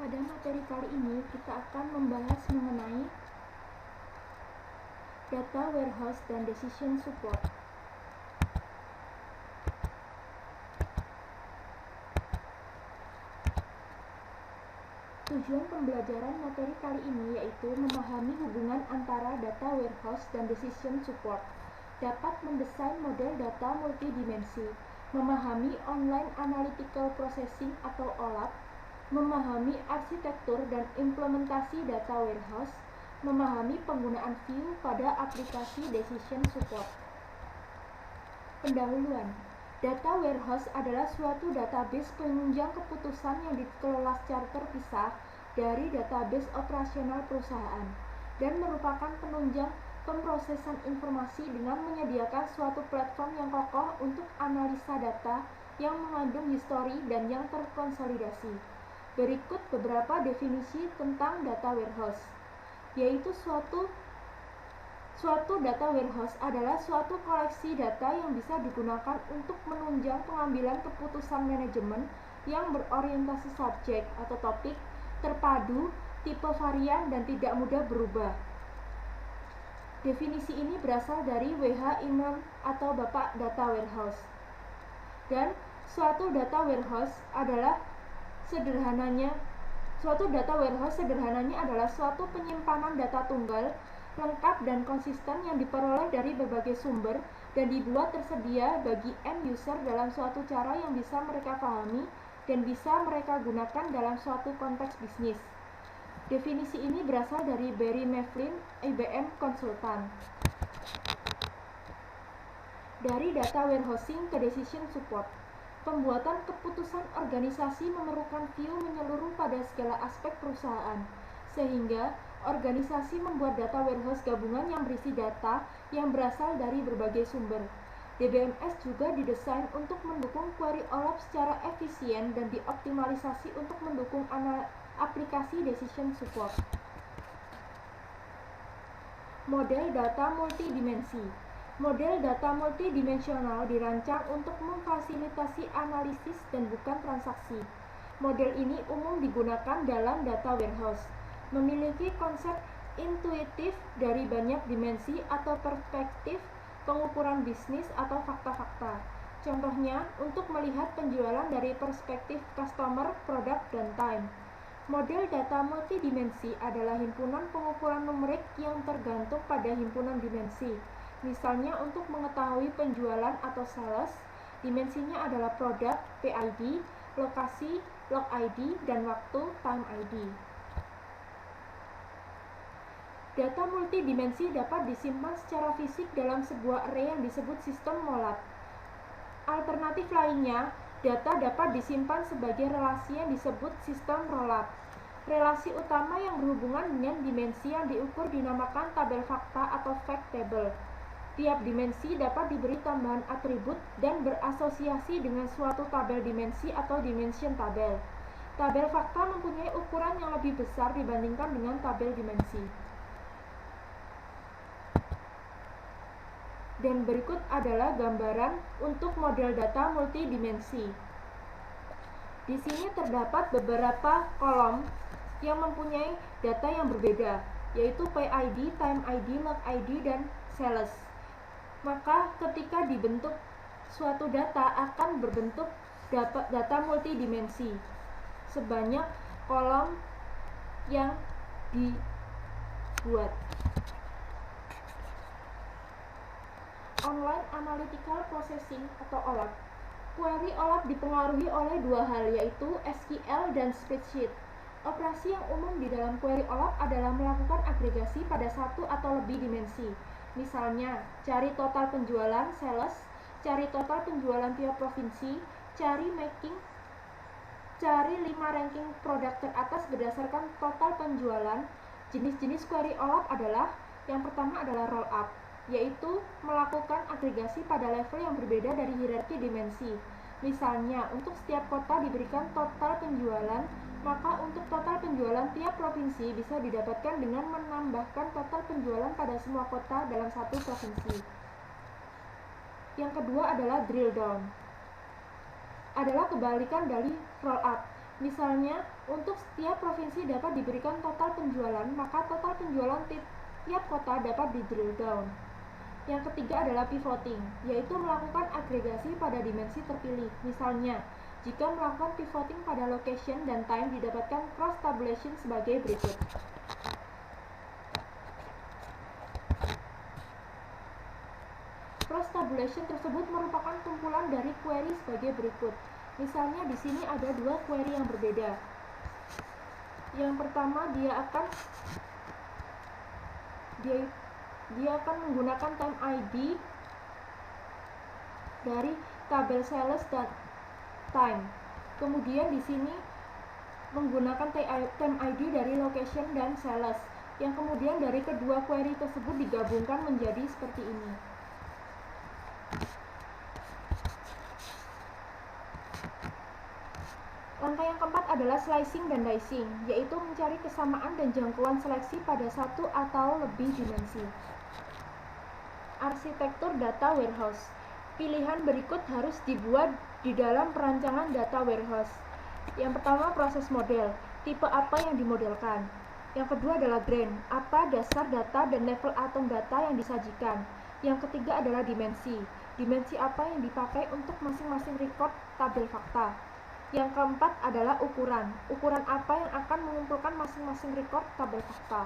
Pada materi kali ini kita akan membahas mengenai data warehouse dan decision support. Tujuan pembelajaran materi kali ini yaitu memahami hubungan antara data warehouse dan decision support, dapat mendesain model data multidimensi, memahami online analytical processing atau OLAP, memahami arsitektur dan implementasi data warehouse, memahami penggunaan view pada aplikasi decision support. Pendahuluan. Data warehouse adalah suatu database penunjang keputusan yang dikelola secara terpisah dari database operasional perusahaan dan merupakan penunjang pemrosesan informasi dengan menyediakan suatu platform yang kokoh untuk analisa data yang mengandung histori dan yang terkonsolidasi. Berikut beberapa definisi tentang data warehouse, yaitu suatu data warehouse adalah suatu koleksi data yang bisa digunakan untuk menunjang pengambilan keputusan manajemen yang berorientasi subjek atau topik, terpadu, tipe varian, dan tidak mudah berubah. Definisi ini berasal dari W.H. Inman atau Bapak Data Warehouse. Dan suatu data warehouse sederhananya adalah suatu penyimpanan data tunggal lengkap dan konsisten yang diperoleh dari berbagai sumber dan dibuat tersedia bagi end user dalam suatu cara yang bisa mereka pahami dan bisa mereka gunakan dalam suatu konteks bisnis. Definisi ini berasal dari Barry Mifflin, IBM Konsultan. Dari data warehousing ke decision support, pembuatan keputusan organisasi memerlukan view menyeluruh pada segala aspek perusahaan, sehingga organisasi membuat data warehouse gabungan yang berisi data yang berasal dari berbagai sumber. DBMS juga didesain untuk mendukung query OLAP secara efisien dan dioptimalisasi untuk mendukung aplikasi decision support. Model data multidimensi. Model data multidimensional dirancang untuk memfasilitasi analisis dan bukan transaksi. Model ini umum digunakan dalam data warehouse, memiliki konsep intuitif dari banyak dimensi atau perspektif, pengukuran bisnis atau fakta-fakta. Contohnya, untuk melihat penjualan dari perspektif customer, produk, dan time. Model data multidimensi adalah himpunan pengukuran numerik yang tergantung pada himpunan dimensi. Misalnya, untuk mengetahui penjualan atau sales, dimensinya adalah produk, PID, lokasi, log ID, dan waktu, time ID. Data multidimensi dapat disimpan secara fisik dalam sebuah array yang disebut sistem MOLAP. Alternatif lainnya, data dapat disimpan sebagai relasi yang disebut sistem ROLAP. Relasi utama yang berhubungan dengan dimensi yang diukur dinamakan tabel fakta atau fact table. Tiap dimensi dapat diberi tambahan atribut dan berasosiasi dengan suatu tabel dimensi atau dimension tabel. Tabel fakta mempunyai ukuran yang lebih besar dibandingkan dengan tabel dimensi. Dan berikut adalah gambaran untuk model data multidimensi. Di sini terdapat beberapa kolom yang mempunyai data yang berbeda, yaitu PID, time ID, log ID, dan sales. Maka ketika dibentuk suatu data akan berbentuk data multidimensi sebanyak kolom yang dibuat. Online Analytical Processing atau OLAP. Query OLAP dipengaruhi oleh dua hal, yaitu SQL dan spreadsheet. Operasi yang umum di dalam query OLAP adalah melakukan agregasi pada satu atau lebih dimensi. Misalnya, cari total penjualan sales, cari total penjualan tiap provinsi, cari 5 ranking produk teratas berdasarkan total penjualan. Jenis-jenis query OLAP adalah, yang pertama adalah roll up, yaitu melakukan agregasi pada level yang berbeda dari hierarki dimensi. Misalnya, untuk setiap kota diberikan total penjualan, maka untuk total penjualan tiap provinsi bisa didapatkan dengan menambahkan total penjualan pada semua kota dalam satu provinsi. Yang kedua adalah drill down, adalah kebalikan dari roll up. Misalnya, Untuk setiap provinsi dapat diberikan total penjualan, maka total penjualan tiap kota dapat di drill down. Yang ketiga adalah pivoting, yaitu melakukan agregasi pada dimensi terpilih. Misalnya, jika melakukan pivoting pada location dan time didapatkan cross tabulation sebagai berikut. Cross tabulation tersebut merupakan kumpulan dari query sebagai berikut. Misalnya di sini ada dua query yang berbeda. Yang pertama dia akan menggunakan time ID dari tabel sales dan time. Kemudian di sini menggunakan time ID dari location dan sales. Yang kemudian dari kedua query tersebut digabungkan menjadi seperti ini. Langkah yang keempat adalah slicing dan dicing, yaitu mencari kesamaan dan jangkauan seleksi pada satu atau lebih dimensi. Arsitektur data warehouse. Pilihan berikut harus dibuat di dalam perancangan data warehouse. Yang pertama, proses model. Tipe apa yang dimodelkan? Yang kedua adalah grain. Apa dasar data dan level atom data yang disajikan? Yang ketiga adalah dimensi. Dimensi apa yang dipakai untuk masing-masing record tabel fakta? Yang keempat adalah ukuran. Ukuran apa yang akan mengumpulkan masing-masing record tabel fakta?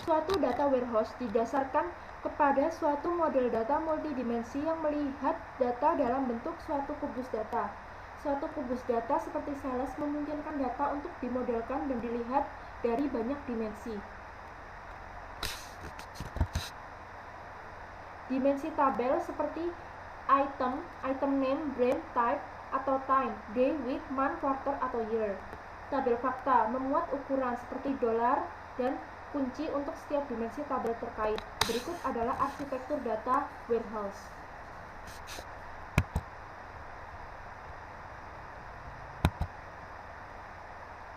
Suatu data warehouse didasarkan kepada suatu model data multidimensi yang melihat data dalam bentuk suatu kubus data. Suatu kubus data seperti sales memungkinkan data untuk dimodelkan dan dilihat dari banyak dimensi. Dimensi tabel seperti item name, brand, type, atau time, day, week, month, quarter, atau year. Tabel fakta memuat ukuran seperti dolar dan kunci untuk setiap dimensi tabel terkait. Berikut adalah arsitektur data warehouse.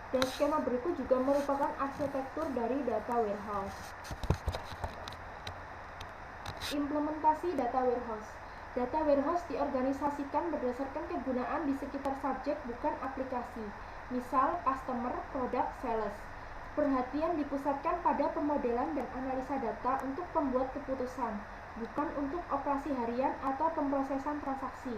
Dan skema berikut juga merupakan arsitektur dari data warehouse. Implementasi data warehouse. Data warehouse diorganisasikan berdasarkan kegunaan di sekitar subjek bukan aplikasi, misal customer, produk, sales. Perhatian dipusatkan pada pemodelan dan analisa data untuk pembuat keputusan, bukan untuk operasi harian atau pemrosesan transaksi.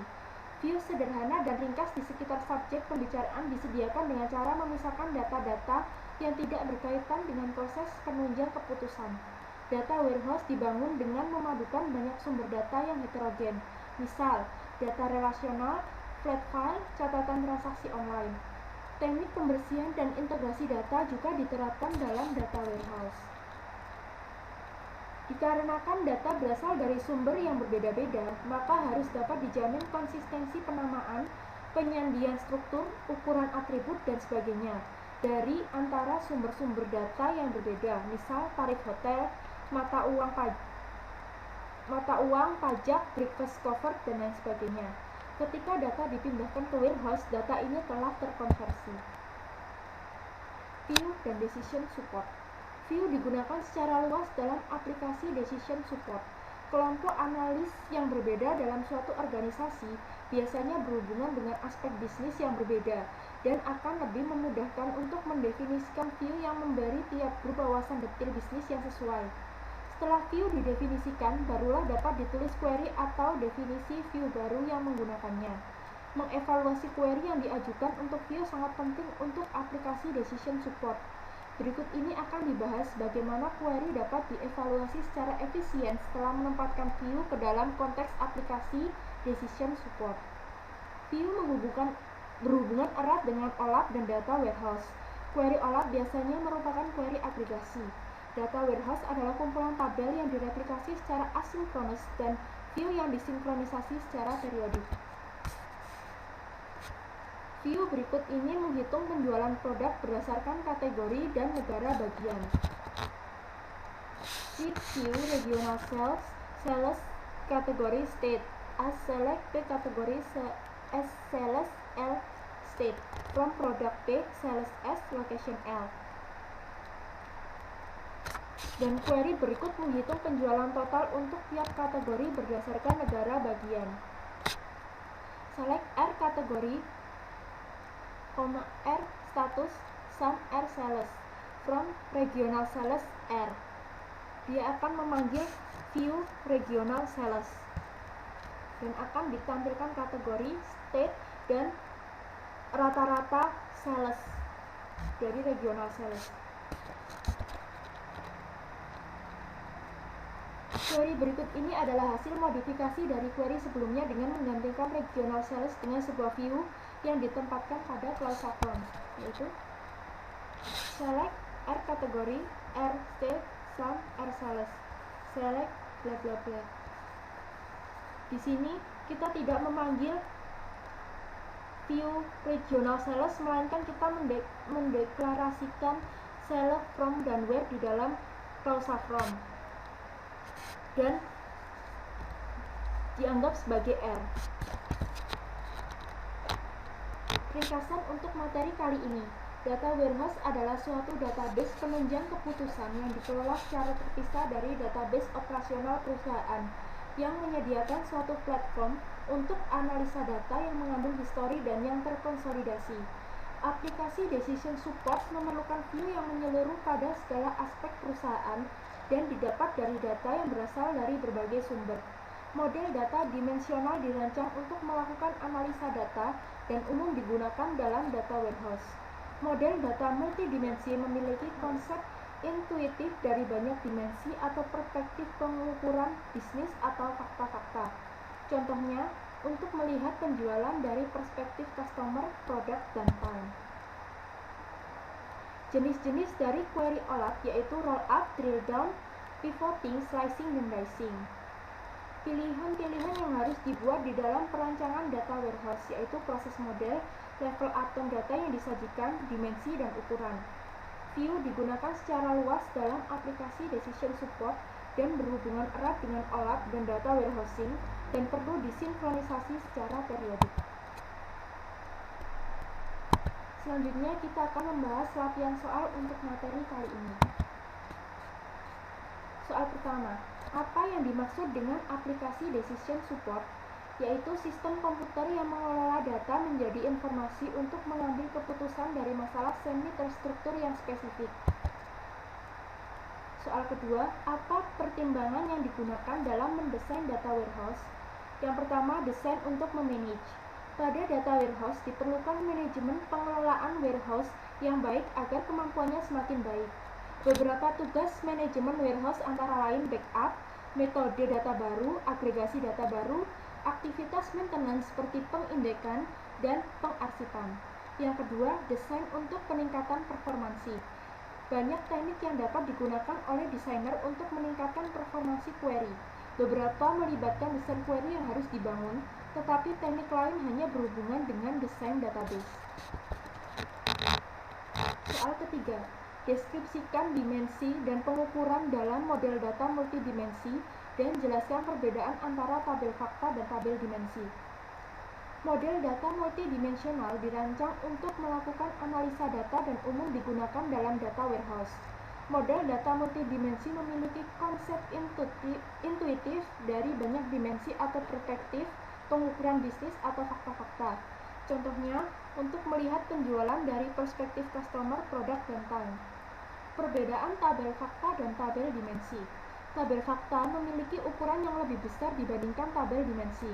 View sederhana dan ringkas di sekitar subjek pembicaraan disediakan dengan cara memisahkan data-data yang tidak berkaitan dengan proses penunjang keputusan. Data warehouse dibangun dengan memadukan banyak sumber data yang heterogen, misal data relasional, flat file, catatan transaksi online. Teknik pembersihan dan integrasi data juga diterapkan dalam data warehouse. Dikarenakan data berasal dari sumber yang berbeda-beda, maka harus dapat dijamin konsistensi penamaan, penyandian struktur, ukuran atribut, dan sebagainya dari antara sumber-sumber data yang berbeda, misal tarif hotel, mata uang, pajak, breakfast cover, dan lain sebagainya. Ketika data dipindahkan ke warehouse, data ini telah terkonversi. View dan decision support. View digunakan secara luas dalam aplikasi decision support. Kelompok analis yang berbeda dalam suatu organisasi biasanya berhubungan dengan aspek bisnis yang berbeda dan akan lebih memudahkan untuk mendefinisikan view yang memberi tiap grup wawasan detail bisnis yang sesuai. Setelah view didefinisikan, barulah dapat ditulis query atau definisi view baru yang menggunakannya. Mengevaluasi query yang diajukan untuk view sangat penting untuk aplikasi decision support. Berikut ini akan dibahas bagaimana query dapat dievaluasi secara efisien setelah menempatkan view ke dalam konteks aplikasi decision support. View berhubungan erat dengan OLAP dan data warehouse. Query OLAP biasanya merupakan query agregasi. Data warehouse adalah kumpulan tabel yang direplikasi secara asinkronus dan view yang disinkronisasi secara periodik. View berikut ini menghitung penjualan produk berdasarkan kategori dan negara bagian. Sheet view regional sales kategori state, as select P kategori as sales L state, from product P sales S location L. Dan query berikut menghitung penjualan total untuk tiap kategori berdasarkan negara bagian. Select R kategori R status some R sales from regional sales R. Dia akan memanggil view regional sales dan akan ditampilkan kategori state dan rata-rata sales dari regional sales. Query berikut ini adalah hasil modifikasi dari query sebelumnya dengan menggantikan regional sales dengan sebuah view yang ditempatkan pada klausa from, yaitu select R kategori R state some R sales, select bla bla bla. Di sini kita tidak memanggil view regional sales, melainkan kita mendeklarasikan select from dan where di dalam klausa from dan dianggap sebagai R. Ringkasan untuk materi kali ini. Data warehouse adalah suatu database penunjang keputusan yang dikelola secara terpisah dari database operasional perusahaan yang menyediakan suatu platform untuk analisa data yang mengandung histori dan yang terkonsolidasi. Aplikasi decision support memerlukan view yang menyeluruh pada segala aspek perusahaan dan didapat dari data yang berasal dari berbagai sumber. Model data dimensional dirancang untuk melakukan analisa data dan umum digunakan dalam data warehouse. Model data multidimensi memiliki konsep intuitif dari banyak dimensi atau perspektif pengukuran bisnis atau fakta-fakta. Contohnya, untuk melihat penjualan dari perspektif customer, produk, dan time. Jenis-jenis dari query OLAP yaitu roll up, drill down, pivoting, slicing, dan dicing. Pilihan-pilihan yang harus dibuat di dalam perancangan data warehouse yaitu proses model, level atom data yang disajikan, dimensi, dan ukuran. View digunakan secara luas dalam aplikasi decision support dan berhubungan erat dengan OLAP dan data warehousing dan perlu disinkronisasi secara periodik. Selanjutnya kita akan membahas latihan soal untuk materi kali ini. Soal pertama, apa yang dimaksud dengan aplikasi decision support? Yaitu sistem komputer yang mengelola data menjadi informasi untuk mengambil keputusan dari masalah semi terstruktur yang spesifik. Soal kedua, apa pertimbangan yang digunakan dalam mendesain data warehouse? Yang pertama, desain untuk memanage. Pada data warehouse diperlukan manajemen pengelolaan warehouse yang baik agar kemampuannya semakin baik. Beberapa tugas manajemen warehouse antara lain backup, metode data baru, agregasi data baru, aktivitas maintenance seperti pengindekan, dan pengarsipan. Yang kedua, desain untuk peningkatan performansi. Banyak teknik yang dapat digunakan oleh desainer untuk meningkatkan performansi query. Beberapa melibatkan desain query yang harus dibangun, tetapi teknik lain hanya berhubungan dengan desain database. Soal ketiga, deskripsikan dimensi dan pengukuran dalam model data multidimensi dan jelaskan perbedaan antara tabel fakta dan tabel dimensi. Model data multidimensional dirancang untuk melakukan analisa data dan umum digunakan dalam data warehouse. Model data multidimensi memiliki konsep intuitif dari banyak dimensi atau perspektif pengukuran bisnis atau fakta-fakta. Contohnya, untuk melihat penjualan dari perspektif customer, produk, dan time. Perbedaan tabel fakta dan tabel dimensi. Tabel fakta memiliki ukuran yang lebih besar dibandingkan tabel dimensi.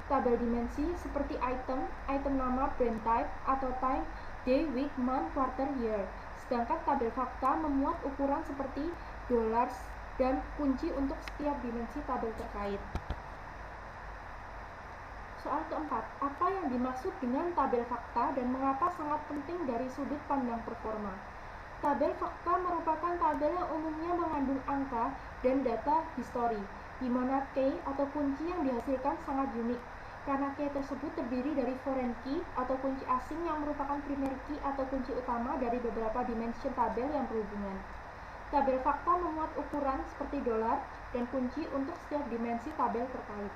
Tabel dimensi seperti item nama, brand type, atau time, day, week, month, quarter, year. Sedangkan tabel fakta memuat ukuran seperti dollars dan kunci untuk setiap dimensi tabel terkait. Soal keempat, apa yang dimaksud dengan tabel fakta dan mengapa sangat penting dari sudut pandang performa? Tabel fakta merupakan tabel yang umumnya mengandung angka dan data histori, di mana key atau kunci yang dihasilkan sangat unik, karena key tersebut terdiri dari foreign key atau kunci asing yang merupakan primary key atau kunci utama dari beberapa dimension tabel yang berhubungan. Tabel fakta memuat ukuran seperti dolar dan kunci untuk setiap dimensi tabel terkait.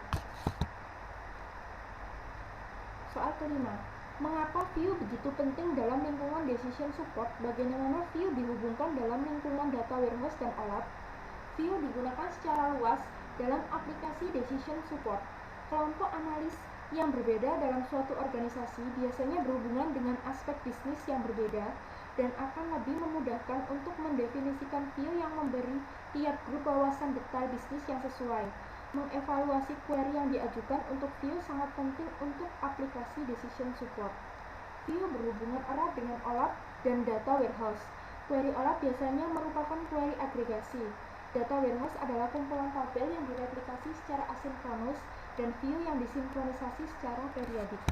Soal kelima, mengapa view begitu penting dalam lingkungan decision support? Bagaimana view dihubungkan dalam lingkungan data warehouse dan OLAP? View digunakan secara luas dalam aplikasi decision support. Kelompok analis yang berbeda dalam suatu organisasi biasanya berhubungan dengan aspek bisnis yang berbeda dan akan lebih memudahkan untuk mendefinisikan view yang memberi tiap grup wawasan detail bisnis yang sesuai. Mengevaluasi query yang diajukan untuk view sangat penting untuk aplikasi decision support. View berhubungan erat dengan OLAP dan data warehouse. Query OLAP biasanya merupakan query agregasi. Data warehouse adalah kumpulan tabel yang direplikasi secara asinkronus dan view yang disinkronisasi secara periodik.